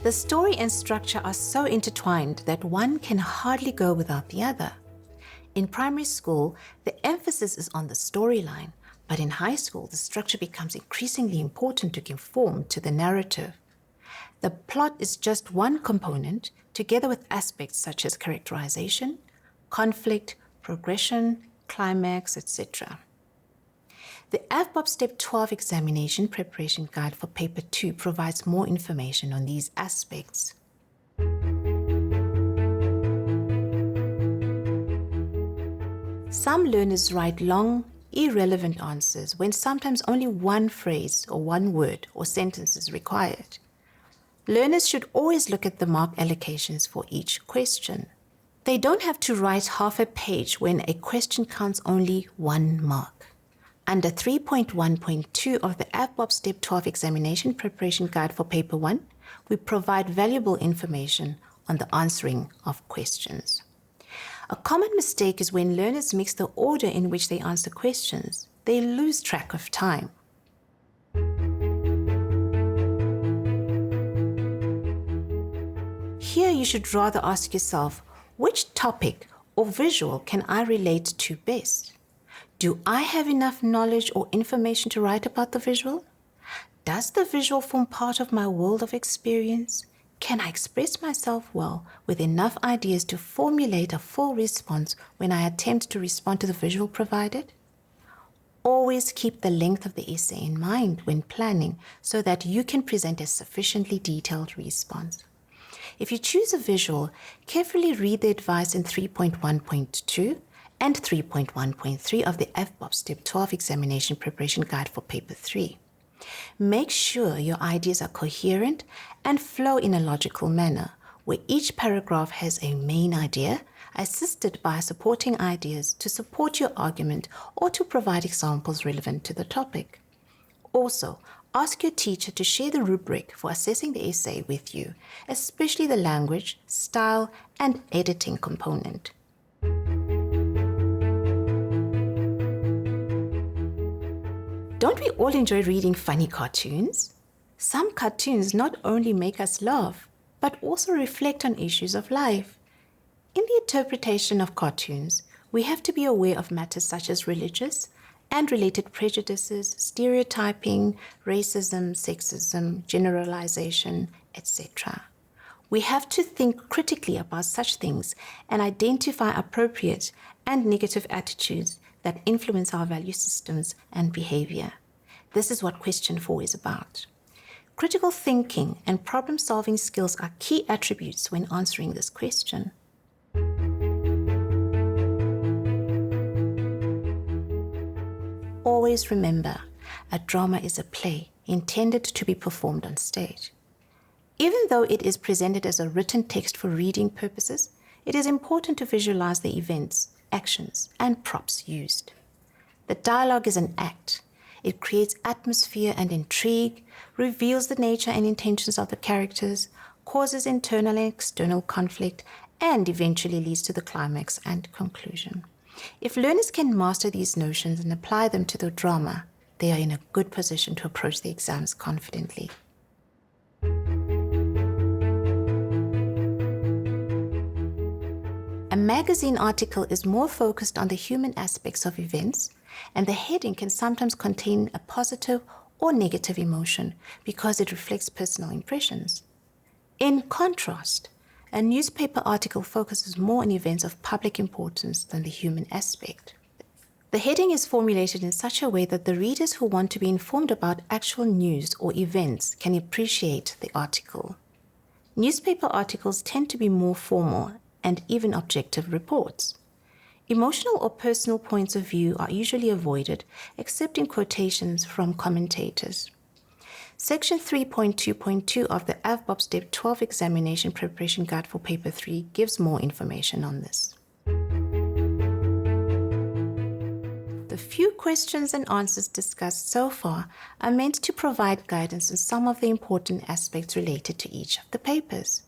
The story and structure are so intertwined that one can hardly go without the other. In primary school, the emphasis is on the storyline, but in high school, the structure becomes increasingly important to give form to the narrative. The plot is just one component, together with aspects such as characterization, conflict, progression, climax, etc. The AVBOB Step 12 Examination Preparation Guide for Paper 2 provides more information on these aspects. Some learners write long, irrelevant answers when sometimes only one phrase or one word or sentence is required. Learners should always look at the mark allocations for each question. They don't have to write half a page when a question counts only 1 mark. Under 3.1.2 of the AVBOB Step 12 Examination Preparation Guide for Paper 1, we provide valuable information on the answering of questions. A common mistake is when learners mix the order in which they answer questions. They lose track of time. Here you should rather ask yourself, which topic or visual can I relate to best? Do I have enough knowledge or information to write about the visual? Does the visual form part of my world of experience? Can I express myself well with enough ideas to formulate a full response when I attempt to respond to the visual provided? Always keep the length of the essay in mind when planning so that you can present a sufficiently detailed response. If you choose a visual, carefully read the advice in 3.1.2 and 3.1.3 of the AVBOB Step 12 Examination Preparation Guide for Paper 3. Make sure your ideas are coherent and flow in a logical manner, where each paragraph has a main idea, assisted by supporting ideas to support your argument or to provide examples relevant to the topic. Also, ask your teacher to share the rubric for assessing the essay with you, especially the language, style, and editing component. Don't we all enjoy reading funny cartoons? Some cartoons not only make us laugh, but also reflect on issues of life. In the interpretation of cartoons, we have to be aware of matters such as religious and related prejudices, stereotyping, racism, sexism, generalization, etc. We have to think critically about such things and identify appropriate and negative attitudes that influence our value systems and behavior. This is what question 4 is about. Critical thinking and problem-solving skills are key attributes when answering this question. Always remember, a drama is a play intended to be performed on stage. Even though it is presented as a written text for reading purposes, it is important to visualize the events, actions, and props used. The dialogue is an act. It creates atmosphere and intrigue, reveals the nature and intentions of the characters, causes internal and external conflict, and eventually leads to the climax and conclusion. If learners can master these notions and apply them to the drama, they are in a good position to approach the exams confidently. A magazine article is more focused on the human aspects of events, and the heading can sometimes contain a positive or negative emotion because it reflects personal impressions. In contrast, a newspaper article focuses more on events of public importance than the human aspect. The heading is formulated in such a way that the readers who want to be informed about actual news or events can appreciate the article. Newspaper articles tend to be more formal and even objective reports. Emotional or personal points of view are usually avoided, except in quotations from commentators. Section 3.2.2 of the AVBOB Step 12 Examination Preparation Guide for Paper 3 gives more information on this. The few questions and answers discussed so far are meant to provide guidance on some of the important aspects related to each of the papers.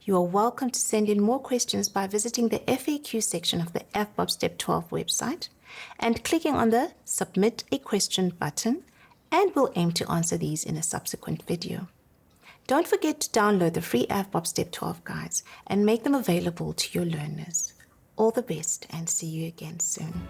You are welcome to send in more questions by visiting the FAQ section of the AVBOB Step 12 website and clicking on the Submit a Question button, and we'll aim to answer these in a subsequent video. Don't forget to download the free AVBOB Step 12 guides and make them available to your learners. All the best and see you again soon.